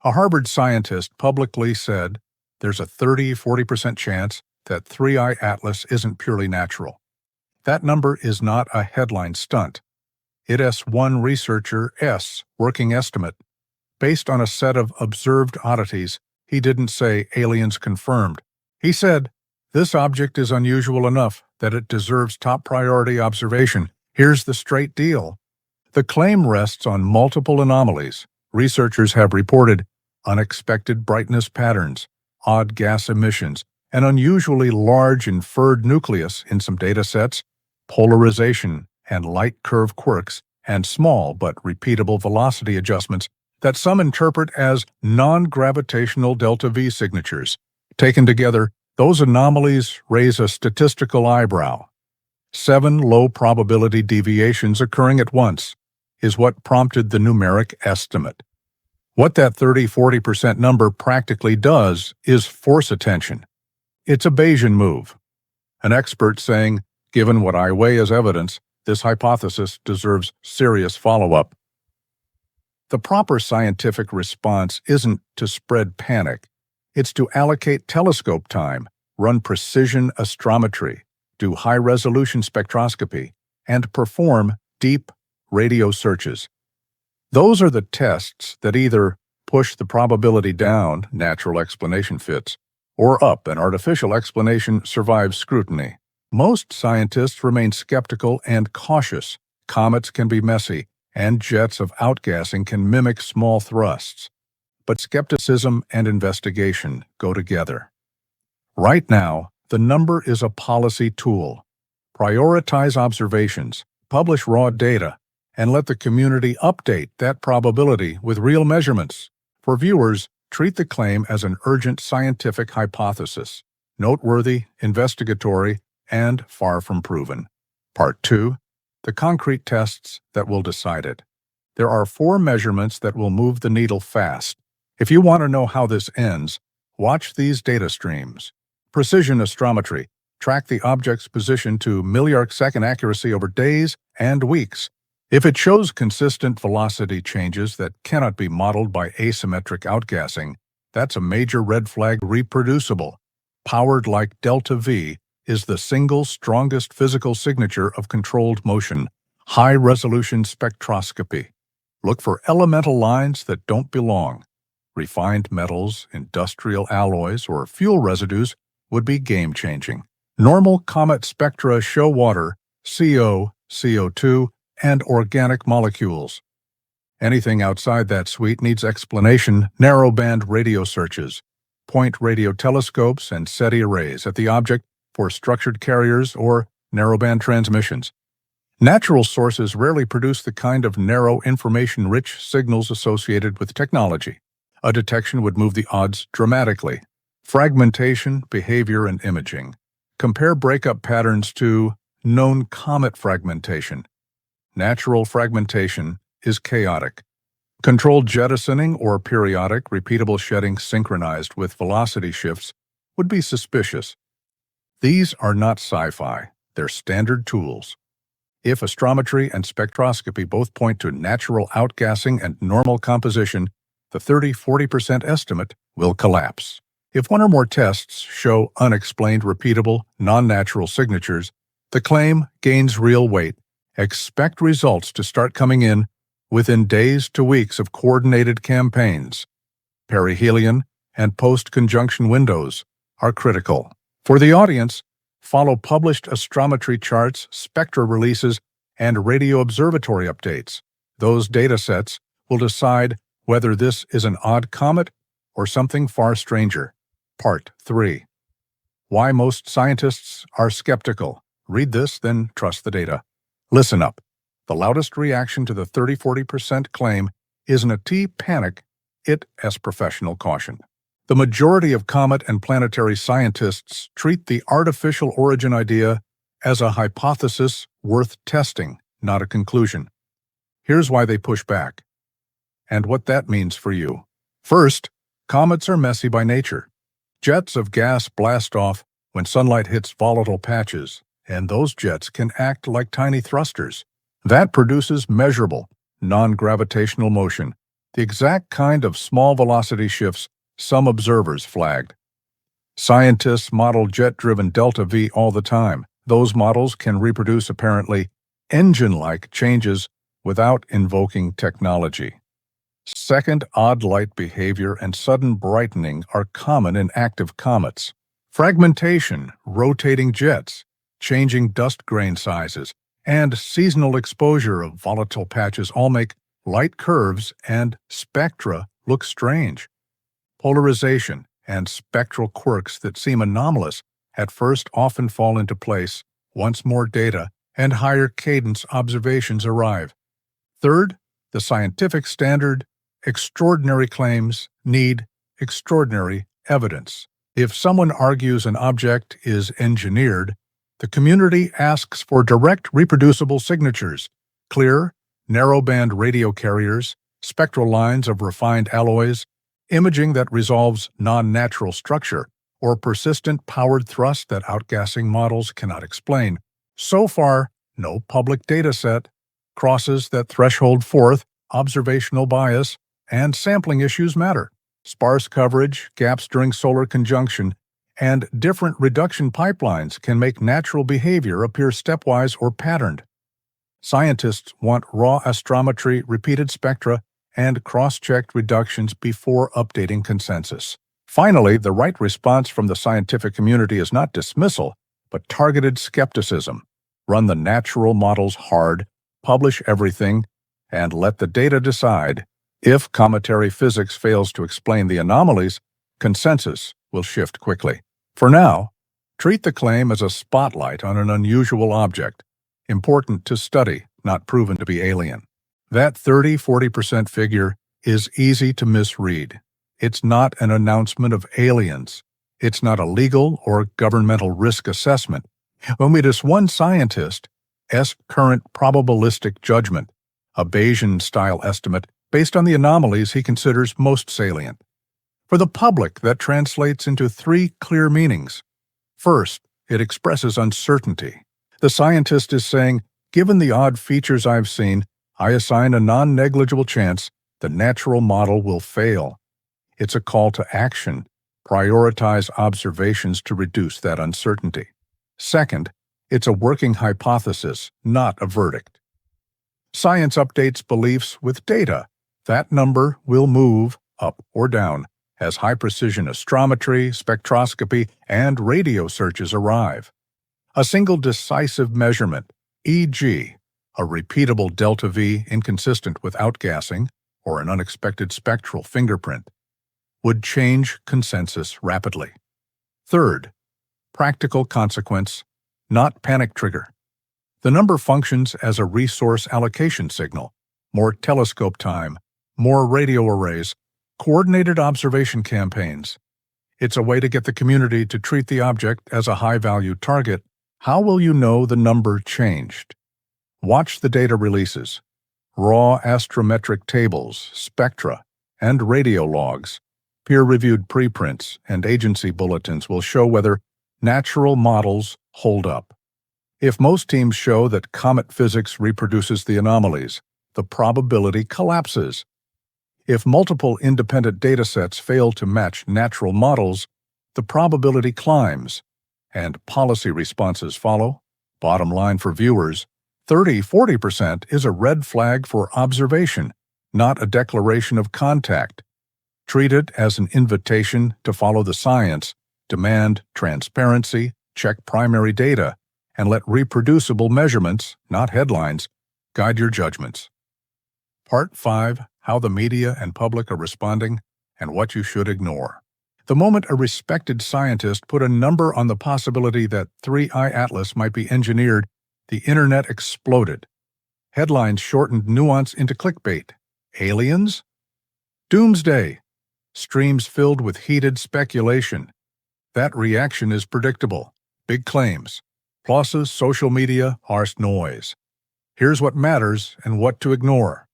A Harvard scientist publicly said there's a 30–40% chance that 3I Atlas isn't purely natural. That number is not a headline stunt. It's one researcher's working estimate. Based on a set of observed oddities, he didn't say aliens confirmed. He said, this object is unusual enough that it deserves top priority observation. Here's the straight deal. The claim rests on multiple anomalies. Researchers have reported unexpected brightness patterns, odd gas emissions, an unusually large inferred nucleus in some datasets, polarization and light curve quirks, and small but repeatable velocity adjustments that some interpret as non-gravitational delta-V signatures. Taken together, those anomalies raise a statistical eyebrow. 7 low-probability deviations occurring at once is what prompted the numeric estimate. What that 30–40% number practically does is force attention. It's a Bayesian move. An expert saying, given what I weigh as evidence, this hypothesis deserves serious follow-up. The proper scientific response isn't to spread panic. It's to allocate telescope time, run precision astrometry, do high-resolution spectroscopy, and perform deep radio searches. Those are the tests that either push the probability down, natural explanation fits, or up, an artificial explanation survives scrutiny. Most scientists remain skeptical and cautious. Comets can be messy, and jets of outgassing can mimic small thrusts. But skepticism and investigation go together. Right now, the number is a policy tool. Prioritize observations, publish raw data, and let the community update that probability with real measurements. For viewers, treat the claim as an urgent scientific hypothesis, noteworthy, investigatory, and far from proven. Part 2. The concrete tests that will decide it. There are 4 measurements that will move the needle fast. If you want to know how this ends, watch these data streams. Precision astrometry. Track the object's position to milli-arc-second accuracy over days and weeks. If it shows consistent velocity changes that cannot be modeled by asymmetric outgassing, that's a major red flag. Reproducible, powered like delta-V, is the single strongest physical signature of controlled motion. High-resolution spectroscopy. Look for elemental lines that don't belong. Refined metals, industrial alloys, or fuel residues would be game-changing. Normal comet spectra show water, CO, CO2, and organic molecules. Anything outside that suite needs explanation. Narrowband radio searches, point radio telescopes, and SETI arrays at the object for structured carriers or narrowband transmissions. Natural sources rarely produce the kind of narrow, information-rich signals associated with technology. A detection would move the odds dramatically. Fragmentation, behavior, and imaging. Compare breakup patterns to known comet fragmentation. Natural fragmentation is chaotic. Controlled jettisoning or periodic, repeatable shedding synchronized with velocity shifts would be suspicious. These are not sci-fi, they're standard tools. If astrometry and spectroscopy both point to natural outgassing and normal composition, the 30–40% estimate will collapse. If one or more tests show unexplained, repeatable, non-natural signatures, the claim gains real weight. Expect results to start coming in within days to weeks of coordinated campaigns. Perihelion and post-conjunction windows are critical. For the audience, follow published astrometry charts, spectra releases, and radio observatory updates. Those datasets will decide whether this is an odd comet or something far stranger. Part 3. Why most scientists are skeptical. Read this, then trust the data. Listen up. The loudest reaction to the 30–40% claim isn't a panic, it's professional caution. The majority of comet and planetary scientists treat the artificial origin idea as a hypothesis worth testing, not a conclusion. Here's why they push back, and what that means for you. First, comets are messy by nature. Jets of gas blast off when sunlight hits volatile patches, and those jets can act like tiny thrusters. That produces measurable, non-gravitational motion, the exact kind of small velocity shifts some observers flagged. Scientists model jet-driven delta V all the time. Those models can reproduce apparently engine-like changes without invoking technology. Second, odd light behavior and sudden brightening are common in active comets. Fragmentation, rotating jets, changing dust grain sizes, and seasonal exposure of volatile patches all make light curves and spectra look strange. Polarization and spectral quirks that seem anomalous at first often fall into place once more data and higher cadence observations arrive. Third, the scientific standard: extraordinary claims need extraordinary evidence. If someone argues an object is engineered, the community asks for direct reproducible signatures, clear, narrowband radio carriers, spectral lines of refined alloys, imaging that resolves non-natural structure, or persistent powered thrust that outgassing models cannot explain. So far, no public dataset crosses that threshold. Fourth, observational bias and sampling issues matter. Sparse coverage, gaps during solar conjunction, and different reduction pipelines can make natural behavior appear stepwise or patterned. Scientists want raw astrometry, repeated spectra, and cross-checked reductions before updating consensus. Finally, the right response from the scientific community is not dismissal, but targeted skepticism. Run the natural models hard, publish everything, and let the data decide. If cometary physics fails to explain the anomalies, consensus will shift quickly. For now, treat the claim as a spotlight on an unusual object, important to study, not proven to be alien. That 30–40% figure is easy to misread. It's not an announcement of aliens. It's not a legal or governmental risk assessment. When it is one scientist's current probabilistic judgment, a Bayesian-style estimate based on the anomalies he considers most salient. For the public, that translates into three clear meanings. First, it expresses uncertainty. The scientist is saying, given the odd features I've seen, I assign a non-negligible chance the natural model will fail. It's a call to action. Prioritize observations to reduce that uncertainty. Second, it's a working hypothesis, not a verdict. Science updates beliefs with data. That number will move up or down as high-precision astrometry, spectroscopy, and radio searches arrive. A single decisive measurement, e.g., a repeatable delta V inconsistent with outgassing or an unexpected spectral fingerprint, would change consensus rapidly. Third, practical consequence, not panic trigger. The number functions as a resource allocation signal: more telescope time, more radio arrays, coordinated observation campaigns. It's a way to get the community to treat the object as a high-value target. How will you know the number changed? Watch the data releases. Raw astrometric tables, spectra, and radio logs, peer-reviewed preprints, and agency bulletins will show whether natural models hold up. If most teams show that comet physics reproduces the anomalies, the probability collapses. If multiple independent datasets fail to match natural models, the probability climbs, and policy responses follow. Bottom line for viewers, 30–40% is a red flag for observation, not a declaration of contact. Treat it as an invitation to follow the science, demand transparency, check primary data, and let reproducible measurements, not headlines, guide your judgments. Part 5. How the media and public are responding and what you should ignore. The moment a respected scientist put a number on the possibility that 3I Atlas might be engineered, the internet exploded. Headlines shortened nuance into clickbait. Aliens? Doomsday. Streams filled with heated speculation. That reaction is predictable. Big claims. Pluses, social media, harsh noise. Here's what matters and what to ignore.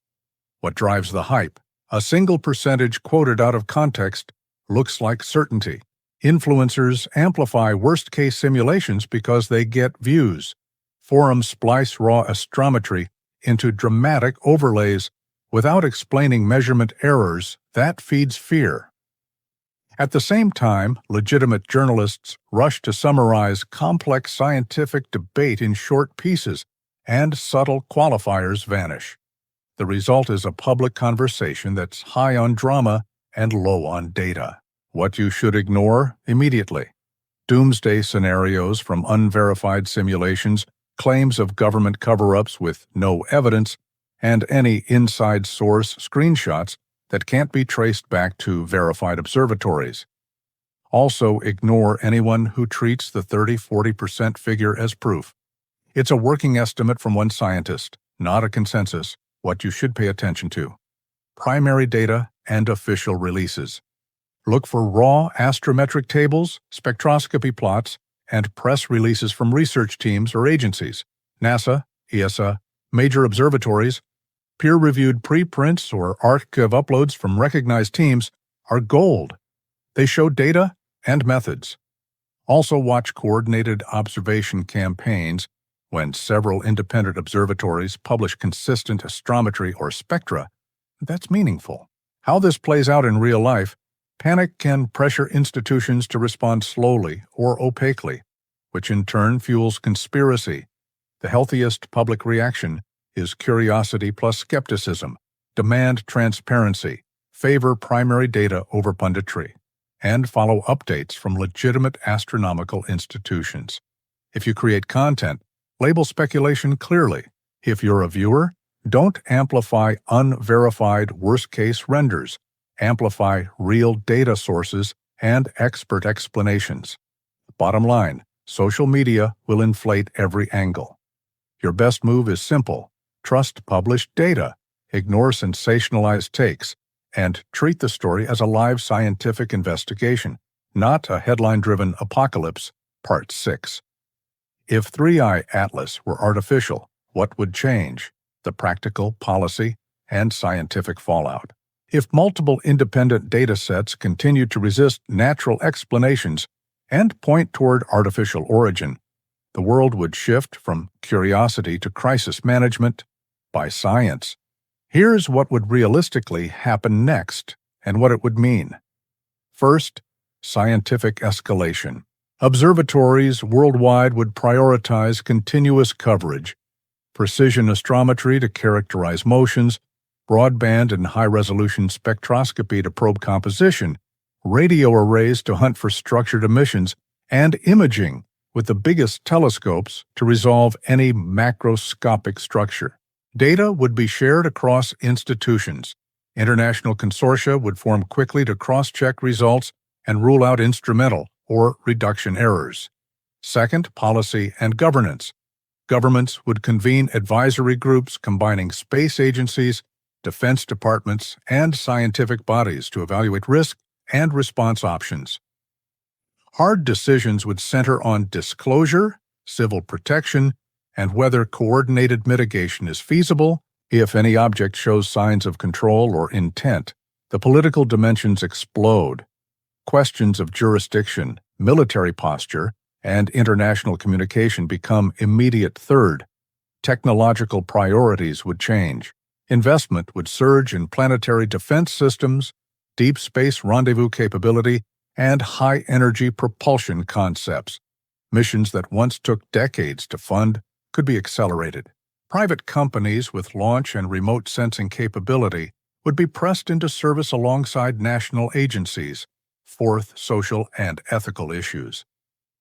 What drives the hype? A single percentage quoted out of context looks like certainty. Influencers amplify worst-case simulations because they get views. Forums splice raw astrometry into dramatic overlays Without explaining measurement errors, that feeds fear. At the same time, legitimate journalists rush to summarize complex scientific debate in short pieces, and subtle qualifiers vanish. The result is a public conversation that's high on drama and low on data. What you should ignore immediately: doomsday scenarios from unverified simulations, claims of government cover-ups with no evidence, and any inside source screenshots that can't be traced back to verified observatories. Also, ignore anyone who treats the 30–40% figure as proof. It's a working estimate from one scientist, not a consensus. What you should pay attention to: primary data and official releases. Look for raw astrometric tables, spectroscopy plots, and press releases from research teams or agencies, NASA, ESA, major observatories. Peer-reviewed preprints or archive uploads from recognized teams are gold. They show data and methods. Also watch coordinated observation campaigns when several independent observatories publish consistent astrometry or spectra. That's meaningful. How this plays out in real life: panic can pressure institutions to respond slowly or opaquely, which in turn fuels conspiracy. The healthiest public reaction is curiosity plus skepticism. Demand transparency, favor primary data over punditry, and follow updates from legitimate astronomical institutions. If you create content, label speculation clearly. If you're a viewer, don't amplify unverified worst-case renders. Amplify real data sources and expert explanations. Bottom line: social media will inflate every angle. Your best move is simple: trust published data, ignore sensationalized takes, and treat the story as a live scientific investigation, not a headline-driven apocalypse. Part 6. If 3i Atlas were artificial, what would change? The practical, policy, and scientific fallout. If multiple independent data sets continue to resist natural explanations and point toward artificial origin, the world would shift from curiosity to crisis management by science. Here's what would realistically happen next and what it would mean. First, scientific escalation. Observatories worldwide would prioritize continuous coverage, precision astrometry to characterize motions, broadband and high-resolution spectroscopy to probe composition, radio arrays to hunt for structured emissions, and imaging with the biggest telescopes to resolve any macroscopic structure. Data would be shared across institutions. International consortia would form quickly to cross-check results and rule out instrumental or reduction errors. Second, policy and governance. Governments would convene advisory groups combining space agencies, defense departments, and scientific bodies to evaluate risk and response options. Hard decisions would center on disclosure, civil protection, and whether coordinated mitigation is feasible. If any object shows signs of control or intent, the political dimensions explode. Questions of jurisdiction, military posture, and international communication become immediate. Third, technological priorities would change. Investment would surge in planetary defense systems, deep space rendezvous capability, and high-energy propulsion concepts. Missions that once took decades to fund could be accelerated. Private companies with launch and remote sensing capability would be pressed into service alongside national agencies. Fourth, social and ethical issues.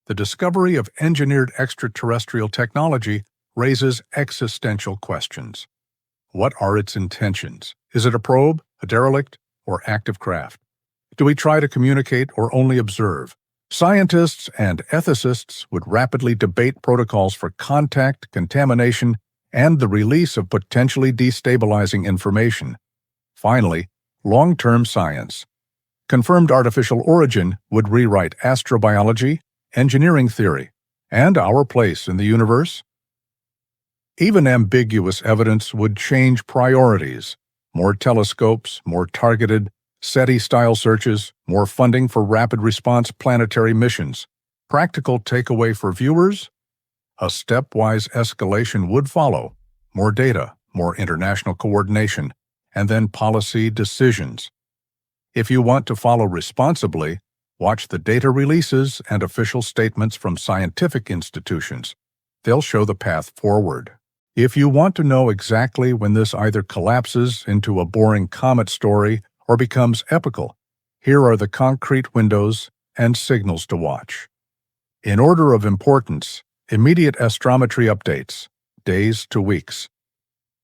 The discovery of engineered extraterrestrial technology raises existential questions. What are its intentions? Is it a probe, a derelict, or active craft? Do we try to communicate or only observe? Scientists and ethicists would rapidly debate protocols for contact, contamination, and the release of potentially destabilizing information. Finally, long-term science. Confirmed artificial origin would rewrite astrobiology, engineering theory, and our place in the universe. Even ambiguous evidence would change priorities. More telescopes, more targeted, SETI-style searches, more funding for rapid response planetary missions. Practical takeaway for viewers: a stepwise escalation would follow. More data, more international coordination, and then policy decisions. If you want to follow responsibly, watch the data releases and official statements from scientific institutions. They'll show the path forward. If you want to know exactly when this either collapses into a boring comet story or becomes epical, here are the concrete windows and signals to watch. In order of importance, immediate astrometry updates, days to weeks.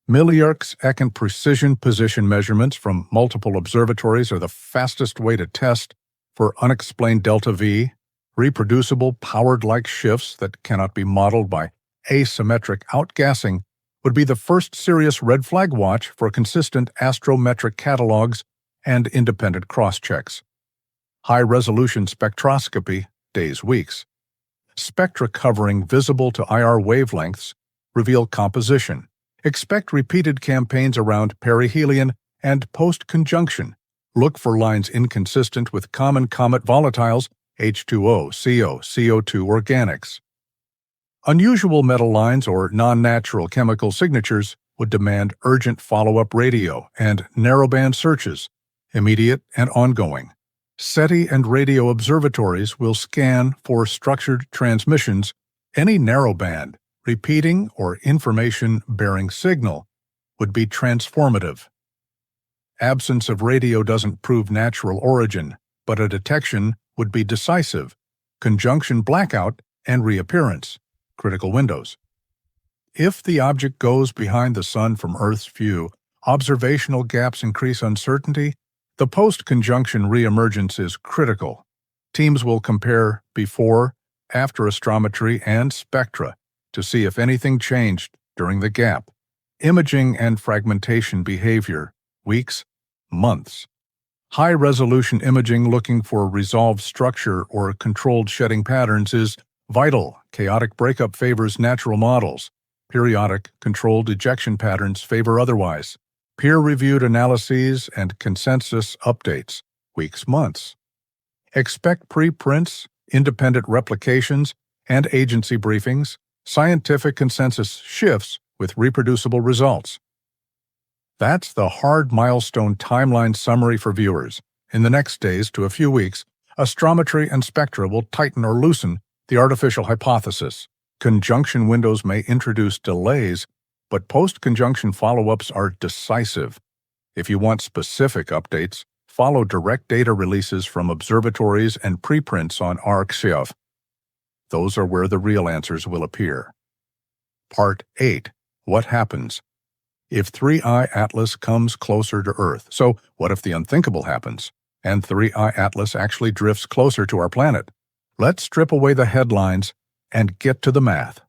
Milliarc-second precision position measurements from multiple observatories are the fastest way to test for unexplained delta V, reproducible powered-like shifts that cannot be modeled by asymmetric outgassing would be the first serious red flag watch for consistent astrometric catalogs and independent cross-checks. High-resolution spectroscopy, days, weeks. Spectra covering visible to IR wavelengths reveal composition. Expect repeated campaigns around perihelion and post-conjunction. Look for lines inconsistent with common comet volatiles, H2O, CO, CO2 organics. Unusual metal lines or non-natural chemical signatures would demand urgent follow-up radio and narrowband searches, immediate and ongoing. SETI and radio observatories will scan for structured transmissions. Any narrowband, repeating, or information-bearing signal would be transformative. Absence of radio doesn't prove natural origin, but a detection would be decisive. Conjunction blackout and reappearance, critical windows. If the object goes behind the Sun from Earth's view, observational gaps increase uncertainty. The post-conjunction reemergence is critical. Teams will compare before, after astrometry and spectra to see if anything changed during the gap. Imaging and fragmentation behavior, weeks, months. High-resolution imaging looking for resolved structure or controlled shedding patterns is vital. Chaotic breakup favors natural models. Periodic, controlled ejection patterns favor otherwise. Peer-reviewed analyses and consensus updates, weeks, months. Expect preprints, independent replications, and agency briefings, scientific consensus shifts with reproducible results. That's the hard milestone timeline summary for viewers. In the next days to a few weeks, astrometry and spectra will tighten or loosen the artificial hypothesis. Conjunction windows may introduce delays, but post-conjunction follow-ups are decisive. If you want specific updates, follow direct data releases from observatories and preprints on ArcGIS. Those are where the real answers will appear. Part 8. What happens if 3I Atlas comes closer to Earth? So, what if the unthinkable happens, and 3I Atlas actually drifts closer to our planet? Let's strip away the headlines and get to the math.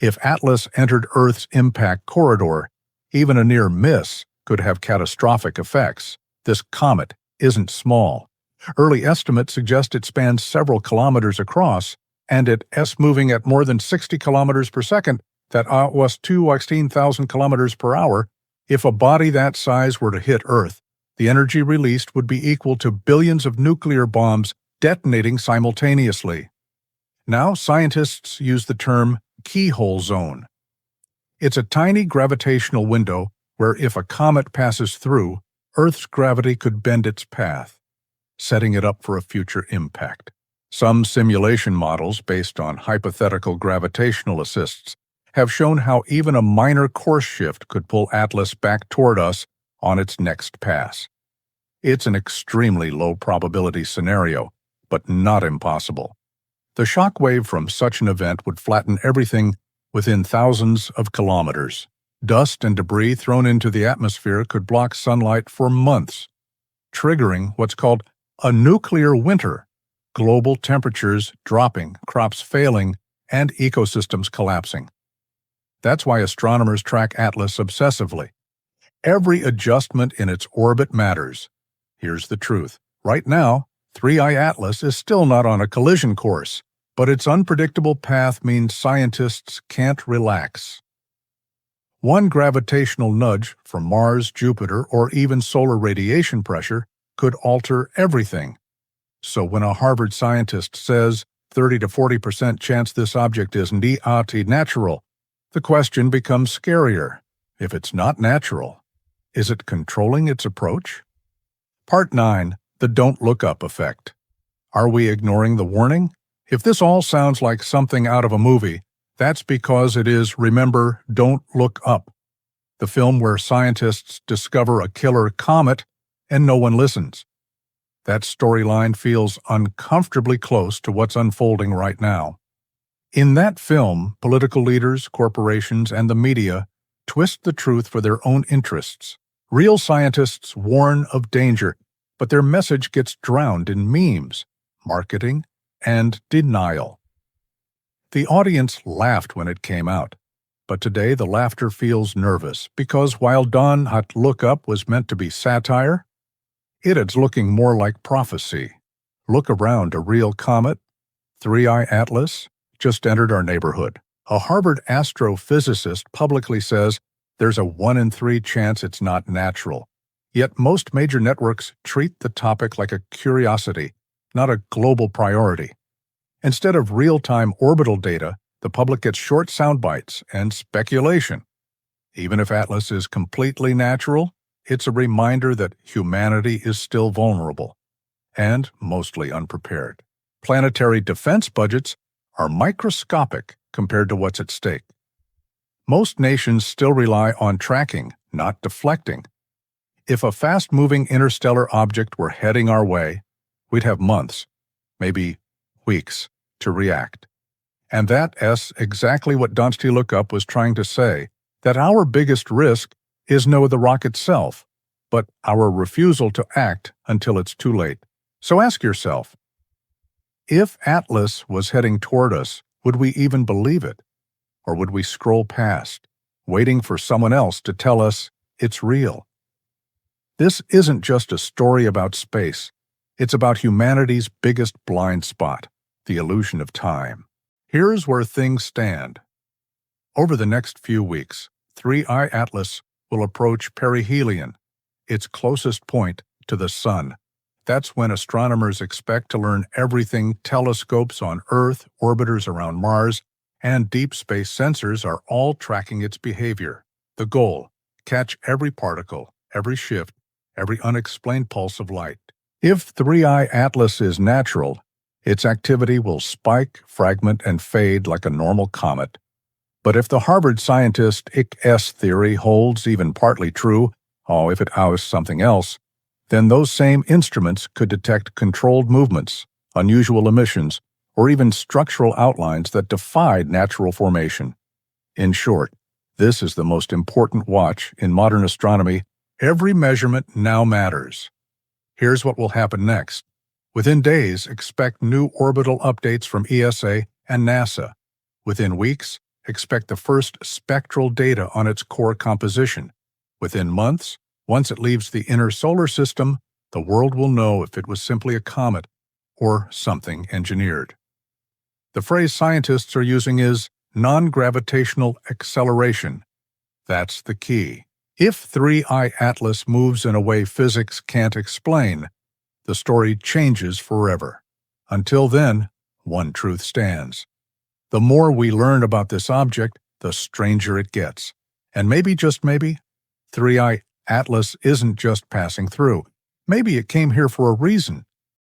If Atlas entered Earth's impact corridor, even a near miss could have catastrophic effects. This comet isn't small. Early estimates suggest it spans several kilometers across, and it's moving at more than 60 kilometers per second. That was 16,000 kilometers per hour. If a body that size were to hit Earth, the energy released would be equal to billions of nuclear bombs detonating simultaneously. Now, scientists use the term keyhole zone. It's a tiny gravitational window where if a comet passes through, Earth's gravity could bend its path, setting it up for a future impact. Some simulation models based on hypothetical gravitational assists have shown how even a minor course shift could pull Atlas back toward us on its next pass. It's an extremely low probability scenario, but not impossible. The shock wave from such an event would flatten everything within thousands of kilometers. Dust and debris thrown into the atmosphere could block sunlight for months, triggering what's called a nuclear winter, global temperatures dropping, crops failing, and ecosystems collapsing. That's why astronomers track Atlas obsessively. Every adjustment in its orbit matters. Here's the truth. Right now, 3I Atlas is still not on a collision course, but its unpredictable path means scientists can't relax. One gravitational nudge from Mars, Jupiter, or even solar radiation pressure could alter everything. So when a Harvard scientist says 30 to 40% chance this object is not natural, the question becomes scarier. If it's not natural, Is it controlling its approach? Part 9. The Don't Look Up Effect. Are we ignoring the warning? If this all sounds like something out of a movie, that's because it is, remember, Don't Look Up, the film where scientists discover a killer comet and no one listens. That storyline feels uncomfortably close to what's unfolding right now. In that film, political leaders, corporations, and the media twist the truth for their own interests. Real scientists warn of danger, but their message gets drowned in memes, marketing, and denial. The audience laughed when it came out, but today the laughter feels nervous because while Don't Look Up was meant to be satire, it is looking more like prophecy. Look around, a real comet, 3I Atlas, just entered our neighborhood. A Harvard astrophysicist publicly says there's a 1 in 3 chance it's not natural. Yet most major networks treat the topic like a curiosity, not a global priority. Instead of real-time orbital data, the public gets short sound bites and speculation. Even if Atlas is completely natural, it's a reminder that humanity is still vulnerable and mostly unprepared. Planetary defense budgets are microscopic compared to what's at stake. Most nations still rely on tracking, not deflecting. If a fast-moving interstellar object were heading our way, we'd have months, maybe weeks, to react. And that's exactly what Don't Look Up was trying to say, that our biggest risk is no the rock itself, but our refusal to act until it's too late. So ask yourself, if Atlas was heading toward us, would we even believe it? Or would we scroll past, waiting for someone else to tell us it's real? This isn't just a story about space. It's about humanity's biggest blind spot, the illusion of time. Here's where things stand. Over the next few weeks, 3I Atlas will approach perihelion, its closest point to the Sun. That's when astronomers expect to learn everything telescopes on Earth, orbiters around Mars, and deep space sensors are all tracking its behavior. The goal: catch every particle, every shift, every unexplained pulse of light. If 3I Atlas is natural, its activity will spike, fragment, and fade like a normal comet. But if the Harvard scientist IC-S theory holds even partly true, if it oust something else, then those same instruments could detect controlled movements, unusual emissions, or even structural outlines that defied natural formation. In short, this is the most important watch in modern astronomy. Every measurement now matters. Here's what will happen next. Within days, expect new orbital updates from ESA and NASA. Within weeks, expect the first spectral data on its core composition. Within months, once it leaves the inner solar system, the world will know if it was simply a comet or something engineered. The phrase scientists are using is non-gravitational acceleration. That's the key. If 3I Atlas moves in a way physics can't explain, the story changes forever. Until then, one truth stands. The more we learn about this object, the stranger it gets. And maybe, just maybe, 3I Atlas isn't just passing through. Maybe it came here for a reason,